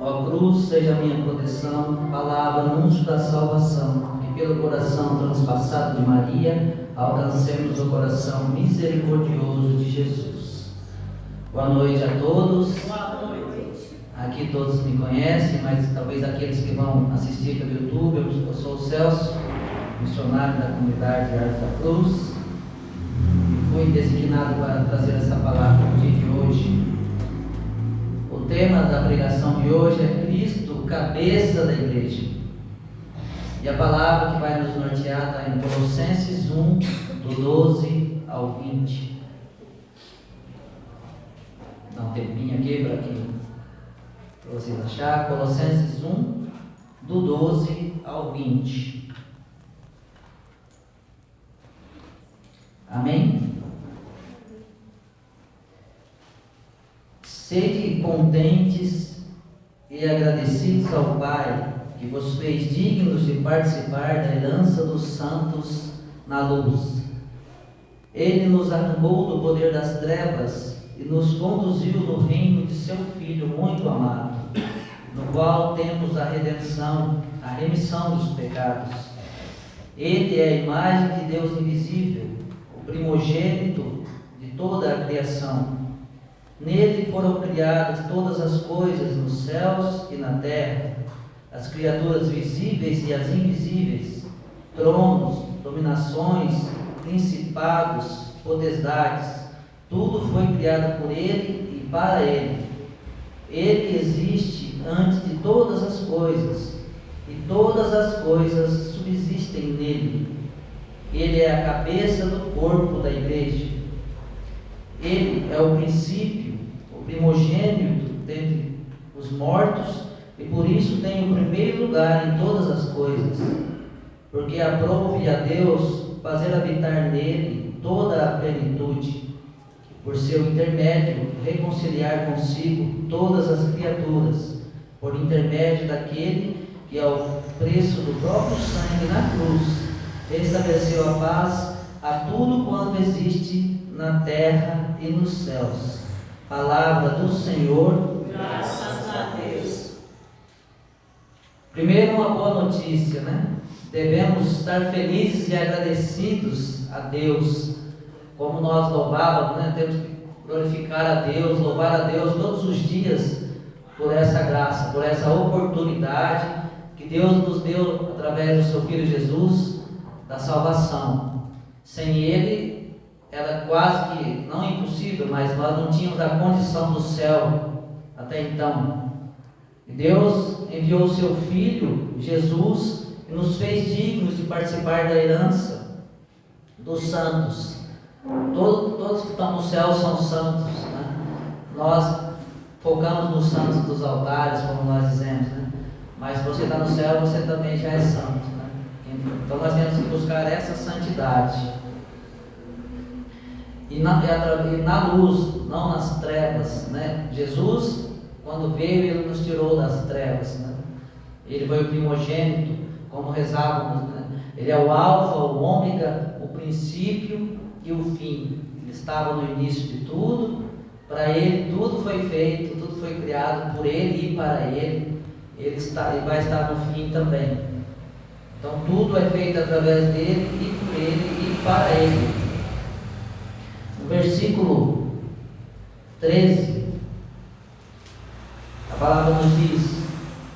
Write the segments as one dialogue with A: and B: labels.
A: Ó cruz, seja a minha proteção, palavra, anúncio da salvação, que pelo coração transpassado de Maria, alcancemos o coração misericordioso de Jesus. Boa noite a todos.
B: Boa noite.
A: Aqui todos me conhecem, mas talvez aqueles que vão assistir pelo YouTube, eu sou o Celso, missionário da comunidade Arte da Cruz, e fui designado para trazer essa palavra no dia de hoje. O tema da pregação de hoje é Cristo, cabeça da igreja. E a palavra que vai nos nortear está em Colossenses 1, do 12 ao 20. Dá um tempinho aqui para vocês acharem. Colossenses 1, do 12 ao 20. Amém? Sede contentes e agradecidos ao Pai, que vos fez dignos de participar da herança dos santos na luz. Ele nos arrancou do poder das trevas e nos conduziu no reino de seu Filho muito amado, no qual temos a redenção, a remissão dos pecados. Ele é a imagem de Deus invisível, o primogênito de toda a criação. Nele foram criadas todas as coisas nos céus e na terra, as criaturas visíveis e as invisíveis, tronos, dominações, principados, potestades, tudo foi criado por Ele e para Ele. Ele existe antes de todas as coisas, e todas as coisas subsistem nele. Ele é a cabeça do corpo da igreja. Ele é o princípio, o primogênito dentre os mortos, e por isso tem o primeiro lugar em todas as coisas, porque aprove a Deus fazer habitar nele toda a plenitude, por seu intermédio reconciliar consigo todas as criaturas, por intermédio daquele que ao preço do próprio sangue na cruz estabeleceu a paz a tudo quanto existe na terra e nos céus. Palavra do Senhor.
B: Graças a Deus.
A: Primeiro, uma boa notícia, né? Devemos estar felizes e agradecidos a Deus, como nós louvávamos, né? Temos que glorificar a Deus, louvar a Deus todos os dias por essa graça, por essa oportunidade que Deus nos deu através do seu Filho Jesus, da salvação. Sem Ele era quase que, não impossível, mas nós não tínhamos a condição do céu até então. E Deus enviou o seu Filho, Jesus, e nos fez dignos de participar da herança dos santos. Todos que estão no céu são santos, né? Nós focamos nos santos dos altares, como nós dizemos, né? Mas se você está no céu, você também já é santo, né? Então nós temos que buscar essa santidade. E na luz, não nas trevas, né? Jesus, quando veio, Ele nos tirou das trevas, né? Ele foi o primogênito, como rezávamos, né? Ele é o alfa, o ômega, o princípio e o fim. Ele estava no início de tudo, para Ele tudo foi feito, tudo foi criado por Ele e para Ele. Ele vai estar no fim também. Então tudo é feito através dele e por Ele e para Ele. No versículo 13, a palavra nos diz: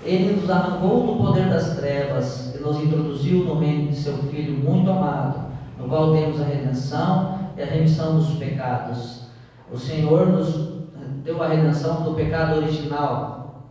A: Ele nos arrancou do poder das trevas e nos introduziu no reino de seu Filho muito amado, no qual temos a redenção e a remissão dos pecados. O Senhor nos deu a redenção do pecado original,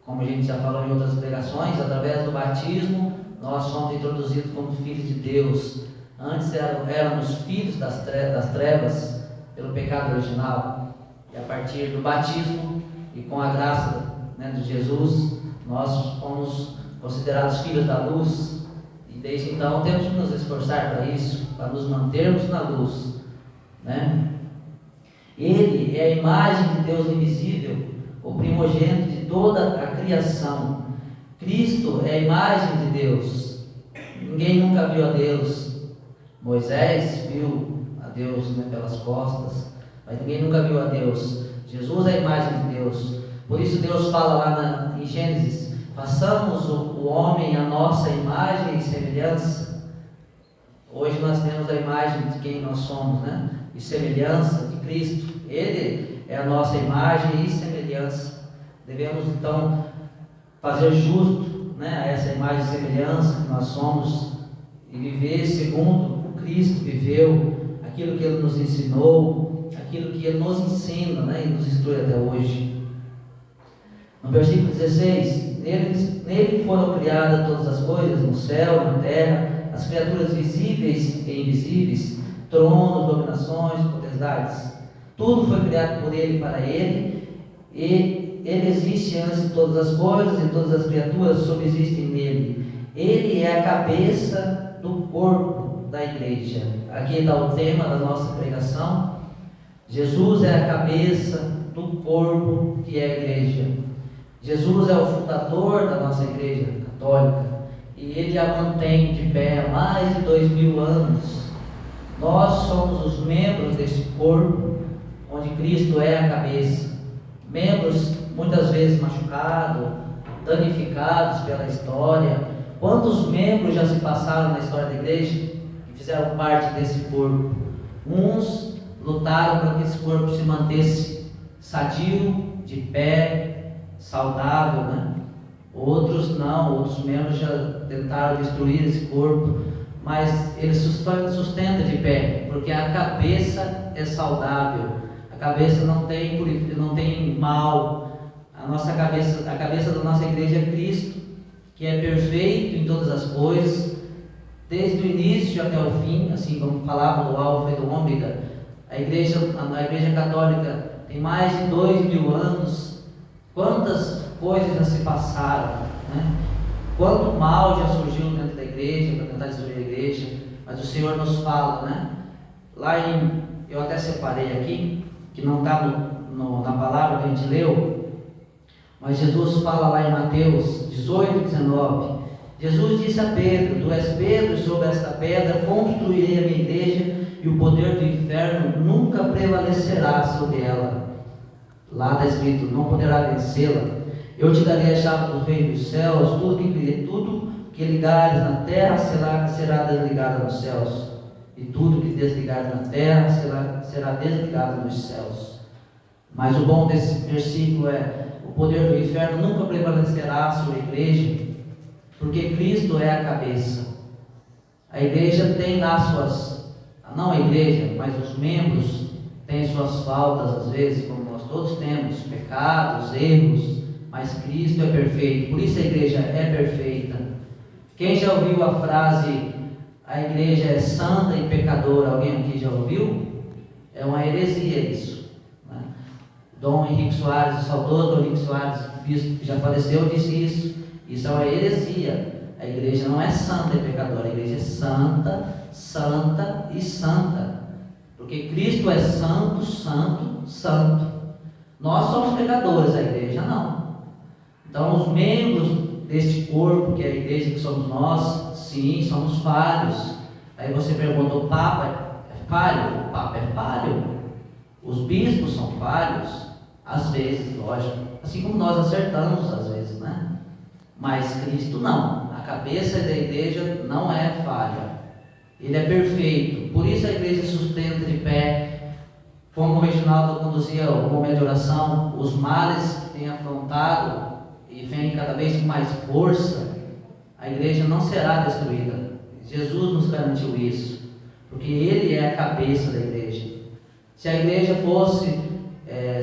A: como a gente já falou em outras pregações. Através do batismo nós somos introduzidos como filhos de Deus. Antes éramos filhos das trevas pelo pecado original, e a partir do batismo e com a graça, né, de Jesus, nós fomos considerados filhos da luz, e desde então temos que nos esforçar para isso, para nos mantermos na luz, né? Ele é a imagem de Deus invisível, o primogênito de toda a criação. Cristo é a imagem de Deus. Ninguém nunca viu a Deus. Moisés viu a Deus, né, pelas costas, mas ninguém nunca viu a Deus. Jesus é a imagem de Deus. Por isso Deus fala lá em Gênesis: façamos o homem a nossa imagem e semelhança. Hoje nós temos a imagem de quem nós somos, né? E semelhança de Cristo. Ele é a nossa imagem e semelhança. Devemos então fazer justo, né, a essa imagem e semelhança que nós somos e viver segundo o Cristo viveu, aquilo que Ele nos ensinou, aquilo que Ele nos ensina, né, e nos instrui até hoje. No versículo 16: nele foram criadas todas as coisas, no céu, na terra, as criaturas visíveis e invisíveis, tronos, dominações, potestades. Tudo foi criado por Ele e para Ele, e Ele existe antes de todas as coisas, e todas as criaturas subsistem nele. Ele é a cabeça do corpo da igreja. Aqui está o tema da nossa pregação. Jesus é a cabeça do corpo que é a igreja. Jesus é o fundador da nossa igreja católica, e Ele a mantém de pé há mais de 2000 anos. Nós somos os membros deste corpo, onde Cristo é a cabeça. Membros muitas vezes machucados, danificados pela história. Quantos membros já se passaram na história da igreja e fizeram parte desse corpo? Uns lutaram para que esse corpo se mantesse sadio, de pé, saudável, né? Outros não, outros membros já tentaram destruir esse corpo, mas ele sustenta de pé, porque a cabeça é saudável, a cabeça não tem mal. A cabeça da nossa igreja é Cristo, que é perfeito em todas as coisas, desde o início até o fim, assim como falava do Alfa e do Ômega. A igreja católica tem mais de 2000 anos. Quantas coisas já se passaram, né? Quanto mal já surgiu dentro da igreja para tentar destruir a igreja, mas o Senhor nos fala, né? Eu até separei aqui, que não está na palavra que a gente leu, mas Jesus fala lá em Mateus 18, 19. Jesus disse a Pedro: tu és Pedro, e sobre esta pedra construirei a minha igreja, e o poder do inferno nunca prevalecerá sobre ela. Lá está escrito: não poderá vencê-la. Eu te darei a chave do reino dos céus. Tudo que ligares na terra será desligado nos céus, e tudo que desligares na terra será desligado nos céus. Mas o bom desse versículo é: o poder do inferno nunca prevalecerá sobre a igreja, porque Cristo é a cabeça. A igreja tem lá não a igreja, mas os membros têm suas faltas às vezes, como nós todos temos, pecados, erros, mas Cristo é perfeito, por isso a igreja é perfeita. Quem já ouviu a frase: a igreja é santa e pecadora? Alguém aqui já ouviu? É uma heresia isso, né? Dom Henrique Soares, o saudoso Dom Henrique Soares, bispo que já faleceu, disse isso. Isso é uma heresia. A igreja não é santa e pecadora, a igreja é santa, santa e santa, porque Cristo é santo, santo, santo. Nós somos pecadores, a igreja não. Então os membros deste corpo, que é a igreja que somos nós, sim, somos falhos. Aí você pergunta: o Papa é falho? O Papa é falho. Os bispos são falhos, às vezes, lógico, assim como nós acertamos às vezes, né? Mas Cristo não. A cabeça da igreja não é falha. Ele é perfeito. Por isso a igreja sustenta de pé. Como o Reginaldo conduzia o momento de oração, os males que tem afrontado e vem cada vez com mais força, a igreja não será destruída. Jesus nos garantiu isso, porque Ele é a cabeça da igreja. Se a igreja fosse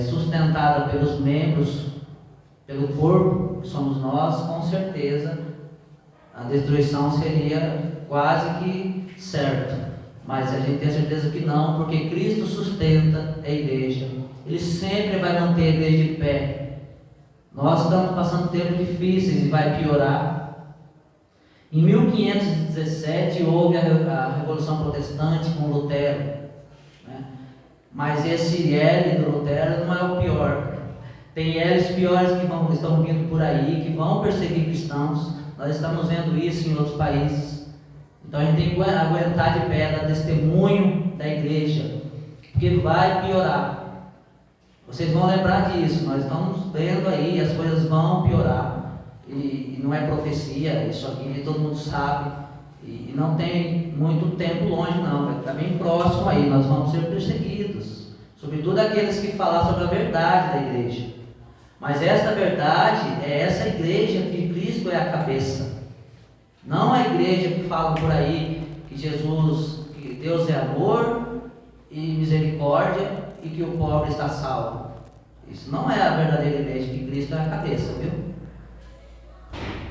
A: sustentada pelos membros, pelo corpo que somos nós, com certeza a destruição seria quase que certa. Mas a gente tem certeza que não, porque Cristo sustenta a igreja. Ele sempre vai manter a igreja de pé. Nós estamos passando tempos difíceis e vai piorar. Em 1517 houve a Revolução Protestante com Lutero, né? Mas esse L do Lutero não é o pior. Tem L's piores que estão vindo por aí, que vão perseguir cristãos. Nós estamos vendo isso em outros países. Então a gente tem que aguentar de pé, dar testemunho da igreja, porque vai piorar. Vocês vão lembrar disso, nós estamos vendo aí, as coisas vão piorar. E não é profecia, isso aqui todo mundo sabe. E não tem muito tempo longe não, vai estar bem próximo aí, nós vamos ser perseguidos. Sobretudo aqueles que falar sobre a verdade da igreja. Mas esta verdade é essa igreja que Cristo é a cabeça. Não a igreja que falam por aí que que Deus é amor e misericórdia e que o pobre está salvo. Isso não é a verdadeira igreja, que Cristo é a cabeça, viu?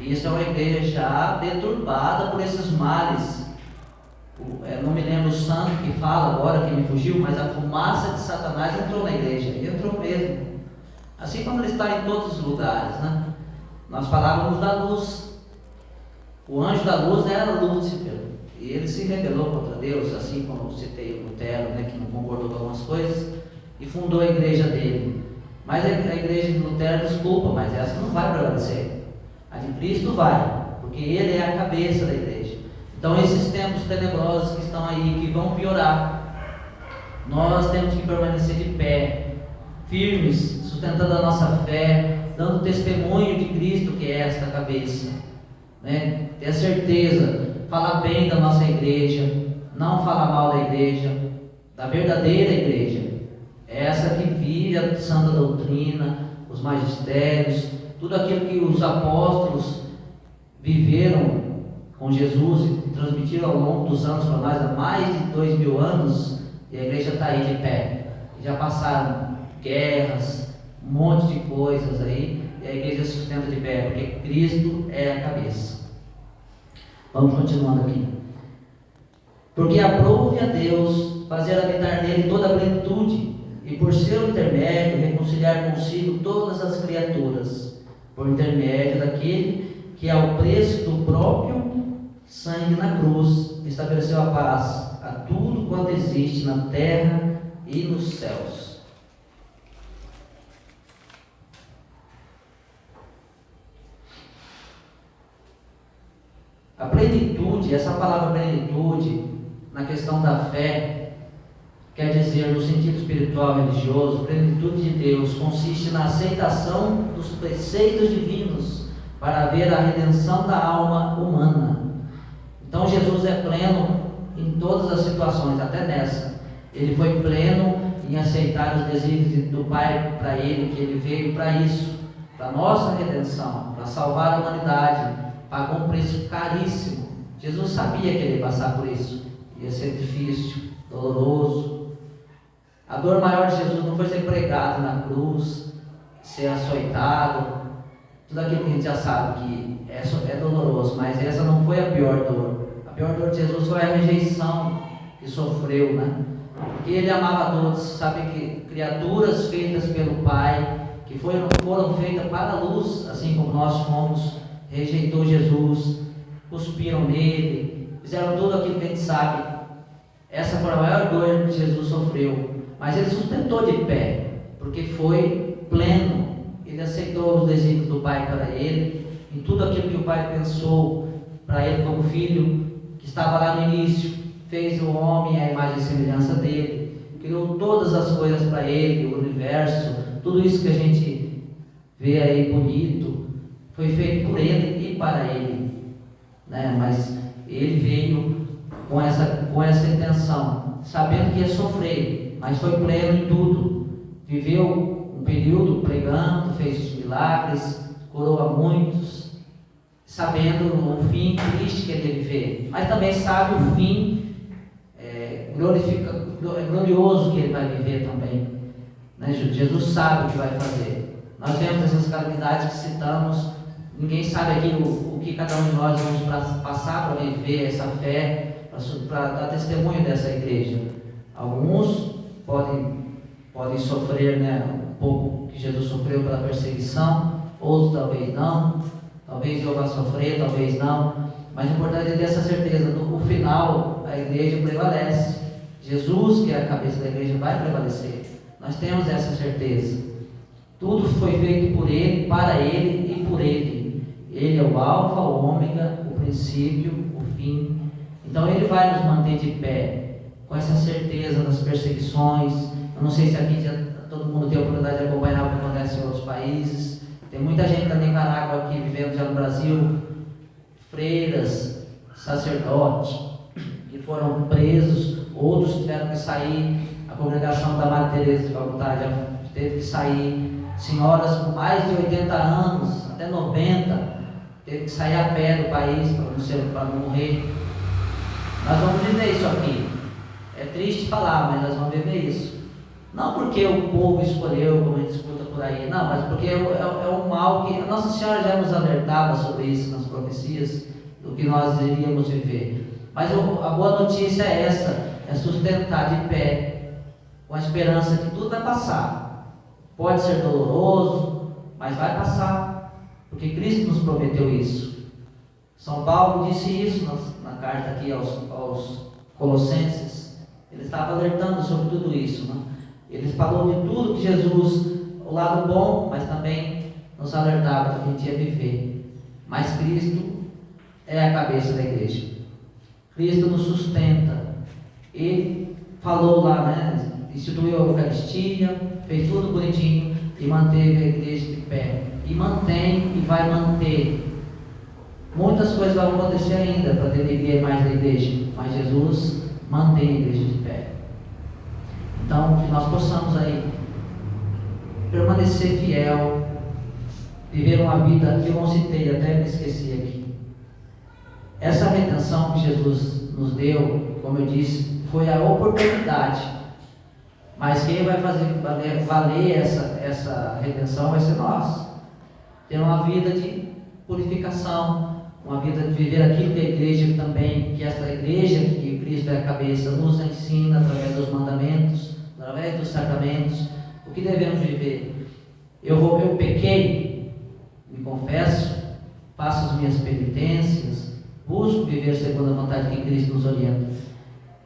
A: Isso é uma igreja já deturbada por esses males. Não me lembro o santo que fala agora, que me fugiu, mas a fumaça de Satanás entrou na igreja, entrou mesmo. Assim como ele está em todos os lugares, né? Nós falávamos da luz. O anjo da luz era Lúcifer, e ele se rebelou contra Deus, assim como eu citei o Lutero, né, que não concordou com algumas coisas, e fundou a igreja dele. Mas a igreja de Lutero, desculpa, mas essa não vai prevalecer. A de Cristo vai, porque ele é a cabeça da igreja. Então esses tempos tenebrosos que estão aí, que vão piorar, nós temos que permanecer de pé, firmes, sustentando a nossa fé, dando testemunho de Cristo, que é esta cabeça, né? Ter certeza, falar bem da nossa igreja, não falar mal da igreja, da verdadeira igreja, essa que vive a sã doutrina, os magistérios, tudo aquilo que os apóstolos viveram com Jesus e transmitiram ao longo dos anos para nós, há mais de 2000 anos, e a igreja está aí de pé. Já passaram guerras, um monte de coisas aí, e a igreja sustenta de pé, porque Cristo é a cabeça. Vamos continuando aqui. Porque aprove a Deus fazer habitar nele toda a plenitude, e por seu intermédio reconciliar consigo todas as criaturas, por intermédio daquele que ao preço do próprio sangue na cruz estabeleceu a paz a tudo quanto existe na terra e nos céus. A plenitude, essa palavra plenitude, na questão da fé, quer dizer, no sentido espiritual religioso, plenitude de Deus consiste na aceitação dos preceitos divinos para haver a redenção da alma humana. Então Jesus é pleno em todas as situações, até nessa. Ele foi pleno em aceitar os desígnios do Pai para ele, que ele veio para isso, para a nossa redenção, para salvar a humanidade, pagou um preço caríssimo. Jesus sabia que ele ia passar por isso, ia ser difícil, doloroso. A dor maior de Jesus não foi ser pregado na cruz, ser açoitado, tudo aquilo que a gente já sabe que é doloroso, mas essa não foi a pior dor. A pior dor de Jesus foi a rejeição que sofreu, né? Porque ele amava todos, sabe que criaturas feitas pelo Pai, que foram feitas para a luz, assim como nós fomos, rejeitou Jesus, cuspiram nele, fizeram tudo aquilo que a gente sabe. Essa foi a maior dor que Jesus sofreu. Mas ele sustentou de pé, porque foi pleno. Ele aceitou os desígnios do Pai para ele, em tudo aquilo que o Pai pensou para ele como filho, que estava lá no início, fez o homem à imagem e semelhança dele, criou todas as coisas para ele, o universo, tudo isso que a gente vê aí bonito, foi feito por ele e para ele, né? Mas ele veio com essa intenção, sabendo que ia sofrer, mas foi pleno em tudo. Viveu um período pregando, fez os milagres, curou a muitos, sabendo o fim triste que ele viver, mas também sabe o fim glorioso que ele vai viver também, né? Jesus sabe o que vai fazer. Nós vemos essas calamidades que citamos, ninguém sabe aqui o que cada um de nós vamos passar para viver essa fé, para dar testemunho dessa igreja. Alguns podem sofrer, né, um pouco que Jesus sofreu pela perseguição, outros talvez não, talvez eu vá sofrer, talvez não, mas o importante é ter essa certeza, no final a igreja prevalece, Jesus, que é a cabeça da igreja, vai prevalecer, nós temos essa certeza, tudo foi feito por Ele, para Ele e por Ele, Ele é o alfa, o ômega, o princípio, o fim, então Ele vai nos manter de pé, com essa certeza das perseguições. Eu não sei se aqui todo todo mundo tem a oportunidade de acompanhar o que acontece em outros países. Tem muita gente da Nicarágua aqui vivendo já no Brasil, freiras, sacerdotes, que foram presos, outros tiveram que sair. A congregação da Madre Teresa de Calcutá já teve que sair. Senhoras com mais de 80 anos, até 90, teve que sair a pé do país para não morrer. Nós vamos viver isso aqui. É triste falar, mas nós vamos viver isso. Não porque o povo escolheu, como a gente escuta por aí, não, mas porque é um mal que a Nossa Senhora já nos alertava sobre isso nas profecias, do que nós iríamos viver. Mas a boa notícia é essa, é sustentar de pé, com a esperança que tudo vai passar. Pode ser doloroso, mas vai passar, porque Cristo nos prometeu isso. São Paulo disse isso na carta aqui aos Colossenses. Ele estava alertando sobre tudo isso, né? Ele falou de tudo que Jesus, o lado bom, mas também nos alertava que a gente ia viver. Mas Cristo é a cabeça da igreja. Cristo nos sustenta. Ele falou lá, né? Instituiu a Eucaristia, fez tudo bonitinho e manteve a igreja de pé. E mantém e vai manter. Muitas coisas vão acontecer ainda para denegrir a imagem da igreja, mas Jesus mantém a igreja de pé. Então, que nós possamos aí permanecer fiel, viver uma vida que eu não citei, até me esqueci aqui. Essa redenção que Jesus nos deu, como eu disse, foi a oportunidade. Mas quem vai fazer valer essa redenção vai ser nós. Ter uma vida de purificação, uma vida de viver aquilo que a igreja também, que essa igreja, que Cristo é a cabeça, nos ensina através dos mandamentos, através dos sacramentos, o que devemos viver. Eu pequei, me confesso, faço as minhas penitências, busco viver segundo a vontade que Cristo nos orienta.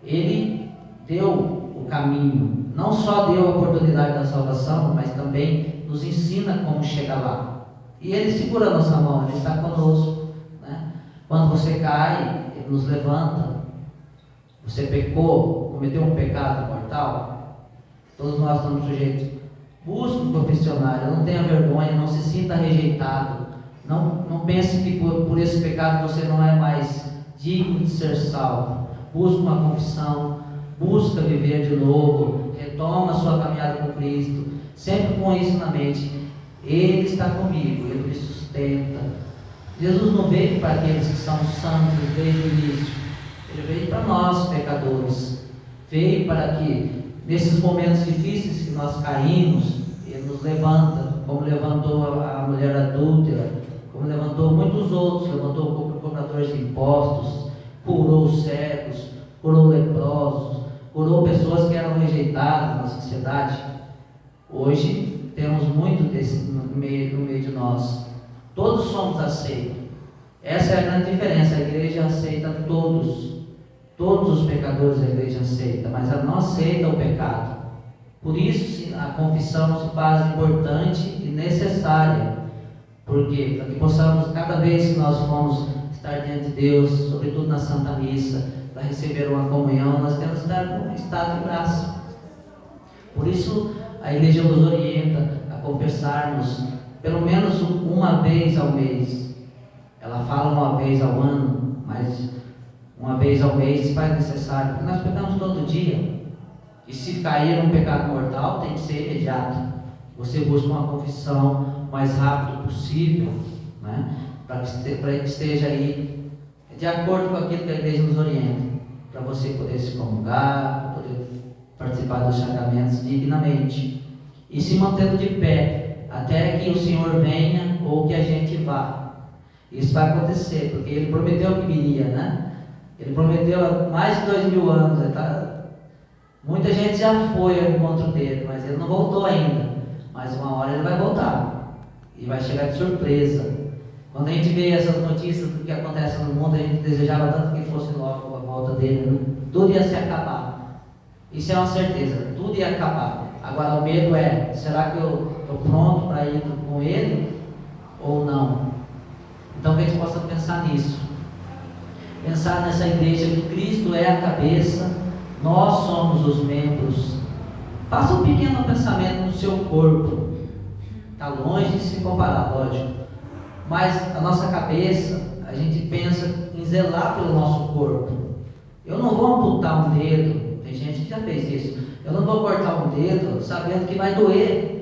A: Ele deu o caminho, não só deu a oportunidade da salvação, mas também nos ensina como chegar lá. E Ele segura a nossa mão, Ele está conosco, né? Quando você cai, Ele nos levanta. Você pecou, cometeu um pecado mortal, todos nós estamos sujeitos. Busque um profissional, não tenha vergonha, não se sinta rejeitado. Não pense que por esse pecado você não é mais digno de ser salvo. Busque uma confissão, busca viver de novo, retoma a sua caminhada com Cristo, sempre com isso na mente. Ele está comigo, Ele me sustenta. Jesus não veio para aqueles que são santos desde o início. Ele veio para nós, pecadores. Veio para que, nesses momentos difíceis que nós caímos, Ele nos levanta, como levantou a mulher adúltera, como levantou muitos outros, levantou cobradores de impostos, curou os cegos, curou leprosos, curou pessoas que eram rejeitadas na sociedade. Hoje, temos muito desse no meio de nós. Todos somos aceitos. Essa é a grande diferença. A igreja aceita todos. Todos os pecadores a igreja aceita, mas ela não aceita o pecado. Por isso a confissão se faz importante e necessária. Por quê? Para que possamos, cada vez que nós formos estar diante de Deus, sobretudo na Santa Missa, para receber uma comunhão, nós temos que estar com um estado de graça. Por isso a igreja nos orienta a confessarmos pelo menos uma vez ao mês. Ela fala uma vez ao ano, mas uma vez ao mês se faz necessário, porque nós pecamos todo dia. E se cair num pecado mortal, tem que ser imediato. Você busca uma confissão o mais rápido possível, né? Para que esteja aí de acordo com aquilo que a igreja nos orienta, para você poder se comungar, para poder participar dos sacramentos dignamente e se mantendo de pé até que o Senhor venha ou que a gente vá. Isso vai acontecer, porque Ele prometeu que viria, né? Ele prometeu há mais de 2000 anos. Muita gente já foi ao encontro dele, mas Ele não voltou ainda. Mas uma hora Ele vai voltar e vai chegar de surpresa. Quando a gente vê essas notícias do que acontece no mundo, a gente desejava tanto que fosse logo a volta dele, né? Tudo ia se acabar. Isso é uma certeza, tudo ia acabar. Agora o medo é, será que eu estou pronto para ir com Ele ou não? Então que a gente possa pensar nisso. Pensar nessa igreja que Cristo é a cabeça, nós somos os membros. Faça um pequeno pensamento no seu corpo. Está longe de se comparar, lógico. Mas a nossa cabeça, a gente pensa em zelar pelo nosso corpo. Eu não vou amputar um dedo. Tem gente que já fez isso. Eu não vou cortar um dedo sabendo que vai doer.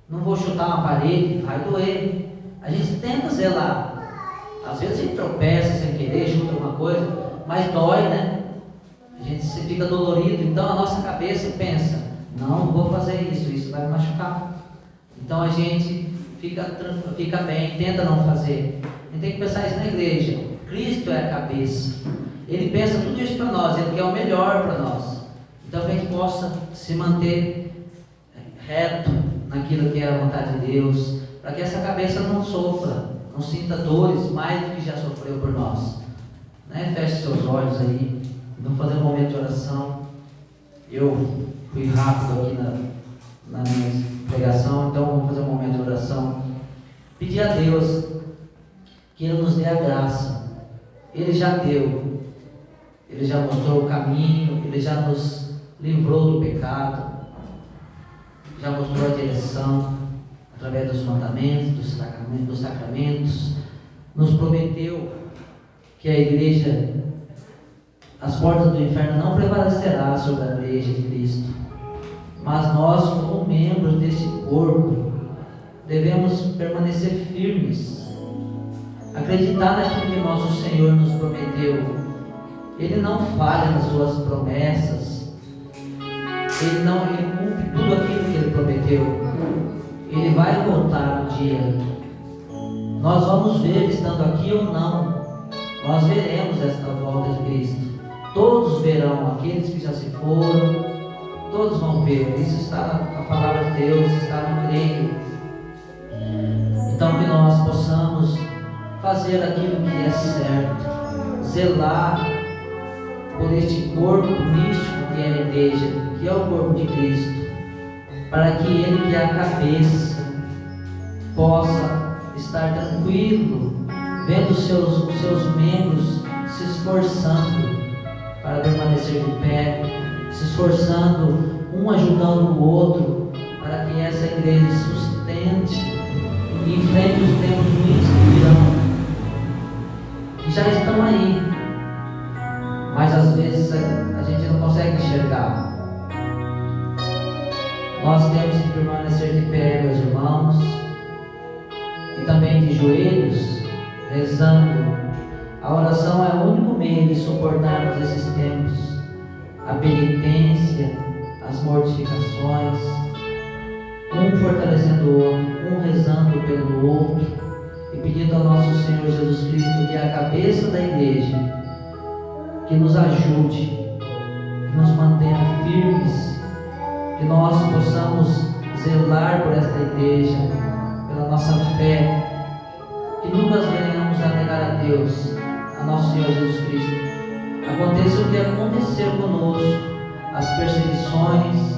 A: Não vou chutar uma parede, vai doer. A gente tenta zelar. Às vezes a gente tropeça sem querer, chuta alguma coisa, mas dói, né? A gente fica dolorido. Então a nossa cabeça pensa: não vou fazer isso, isso vai me machucar. Então a gente fica bem, tenta não fazer. A gente tem que pensar isso na igreja. Cristo é a cabeça. Ele pensa tudo isso para nós, Ele quer o melhor para nós. Então que a gente possa se manter reto naquilo que é a vontade de Deus, para que essa cabeça não sofra, não sinta dores mais do que já sofreu por nós. Né? Feche seus olhos aí, vamos fazer um momento de oração. Eu fui rápido aqui na minha pregação, então vamos fazer um momento de oração. Pedir a Deus que Ele nos dê a graça. Ele já deu, Ele já mostrou o caminho, Ele já nos livrou do pecado, já mostrou a direção através dos mandamentos, dos sacramentos. Nos prometeu que a igreja, as portas do inferno não prevalecerá sobre a igreja de Cristo. Mas nós, como membros deste corpo, devemos permanecer firmes, acreditar naquilo que nosso Senhor nos prometeu. Ele não falha nas suas promessas, Ele cumpre tudo aquilo que Ele prometeu. Ele vai voltar um dia. Nós vamos ver, estando aqui ou não, nós veremos esta volta de Cristo. Todos verão, aqueles que já se foram, todos vão ver. Isso está na palavra de Deus, está no creio. Então que nós possamos fazer aquilo que é certo, zelar por este corpo místico que é a igreja, que é o corpo de Cristo, para que Ele, que é a cabeça, possa estar tranquilo, vendo os seus membros se esforçando para permanecer de pé, se esforçando, um ajudando o outro, para que essa igreja sustente e enfrente os tempos ruins que virão, que já estão aí, mas às vezes a gente não consegue enxergar. Nós temos que permanecer de pé, meus irmãos, e também de joelhos, rezando. A oração é o único meio de suportarmos esses tempos, a penitência, as mortificações, um fortalecendo o outro, um rezando pelo outro, e pedindo ao nosso Senhor Jesus Cristo, que é a cabeça da igreja, que nos ajude, que nos mantenha firmes, que nós possamos zelar por esta igreja, pela nossa fé, que nunca venhamos a negar a Deus, a nosso Senhor Jesus Cristo. Aconteça o que acontecer conosco, as perseguições,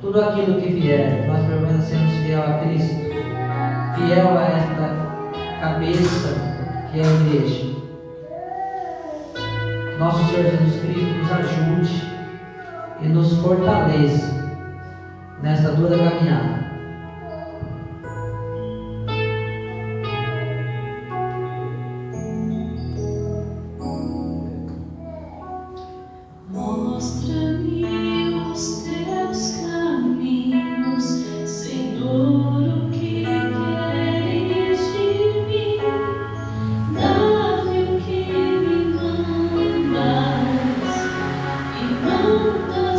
A: tudo aquilo que vier, nós permanecemos fiel a Cristo, fiel a esta cabeça que é a igreja. Nosso Senhor Jesus Cristo nos ajude e nos fortaleça nesta dura caminhada.
B: Mostra-me os teus caminhos, Senhor, o que queres de mim. Dá-me o que me mandas e manda